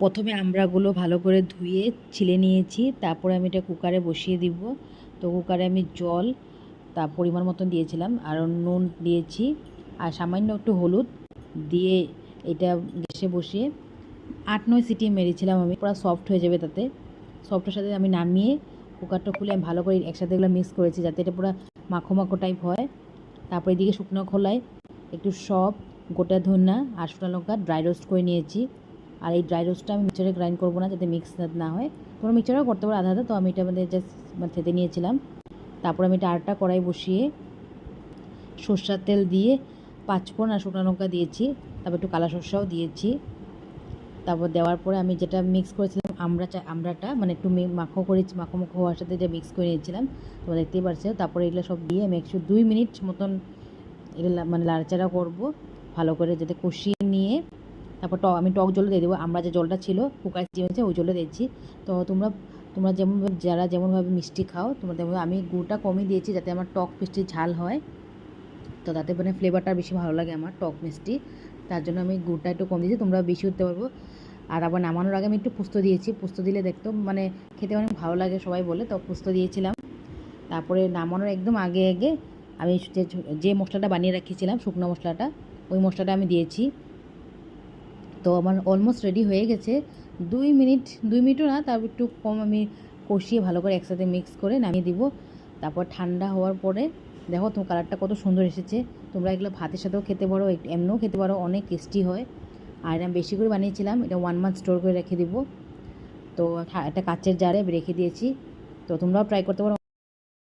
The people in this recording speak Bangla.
প্রথমে আমড়াগুলো ভালো করে ধুয়ে ছিলে নিয়েছি, তারপরে আমি এটা কুকারে বসিয়ে দিব। তো কুকারে আমি জল তার পরিমাণ মতন দিয়েছিলাম, আর নুন দিয়েছি, আর সামান্য একটু হলুদ দিয়ে এটা গ্যাসে বসিয়ে 8-9 সিটি মেরেছিলাম। আমি পুরো সফট হয়ে যাবে তাতে। সফটের সাথে আমি নামিয়ে কুকারটা খুলে আমি ভালো করে একসাথে এগুলো মিক্স করেছি যাতে এটা পুরো মাখো মাখো টাইপ হয়। তারপরে এদিকে শুকনো খোলায় একটু সব গোটা ধনিয়া আর শুকনো লঙ্কা ড্রাই রোস্ট করে নিয়েছি। আর এই ড্রাই রোস্টটা আমি মিক্সচারে গ্রাইন্ড করবো না, যাতে মিক্স না হয়। তোমরা মিক্সচারেও করতে পারো আধা আধা, তো আমি এটা আমাদের জাস্ট থেতে নিয়েছিলাম। তারপর আমি এটা আরেকটা কড়াই বসিয়ে সর্ষের তেল দিয়ে 5 ফোড়ন আর শুকনো লঙ্কা দিয়েছি, তারপর একটু কালা সর্ষাও দিয়েছি। তারপর দেওয়ার পরে আমি যেটা মিক্স করেছিলাম আমড়াটা মানে একটু মাখো মাখো হওয়ার সাথে যে মিক্স করে নিয়েছিলাম, তোমরা দেখতেই পারছো। তারপরে এগুলো সব দিয়ে আমি 2 মিনিট মতন এগুলো মানে লাড়াচাড়া করবো ভালো করে, যাতে কষিয়ে নিয়ে তারপর আমি টক জল দিয়ে দেবো। আমরা যে জলটা ছিল কুকারে চিমেছে ওই জলে দিয়েছি। তো তোমরা যারা যেমনভাবে মিষ্টি খাও তোমরা তেমন, আমি গুড়টা কমই দিয়েছি যাতে আমার টক মিষ্টি ঝাল হয়, তো তাতে মানে ফ্লেভারটা বেশি ভালো লাগে আমার টক মিষ্টি, তার জন্য আমি গুড়টা একটু কম দিয়েছি। তোমরা বেশি উঠতে পারবো। আর আবার নামানোর আগে আমি একটু পোস্ত দিয়েছি, পোস্ত দিলে দেখতো মানে খেতে অনেক ভালো লাগে সবাই বলে, তো পোস্ত দিয়েছিলাম। তারপরে নামানোর একদম আগে আগে আমি যে মশলাটা বানিয়ে রাখিয়েছিলাম শুকনো মশলাটা, ওই মশলাটা আমি দিয়েছি। তো আমার অলমোস্ট রেডি হয়ে গেছে। 2 মিনিটও না, তারপর একটু কম আমি কষিয়ে ভালো করে একসাথে মিক্স করে নামিয়ে দিব। তারপর ঠান্ডা হওয়ার পরে দেখো তোমার কালারটা কত সুন্দর এসেছে। তোমরা এগুলো ভাতের সাথেও খেতে পারো, এমনিও খেতে পারো, অনেক টেস্টি হয়। আর আমি বেশি করে বানিয়েছিলাম, এটা 1 মান্থ স্টোর করে রেখে দিব। তো একটা কাচের জারে রেখে দিয়েছি, তো তোমরাও ট্রাই করতে পারো।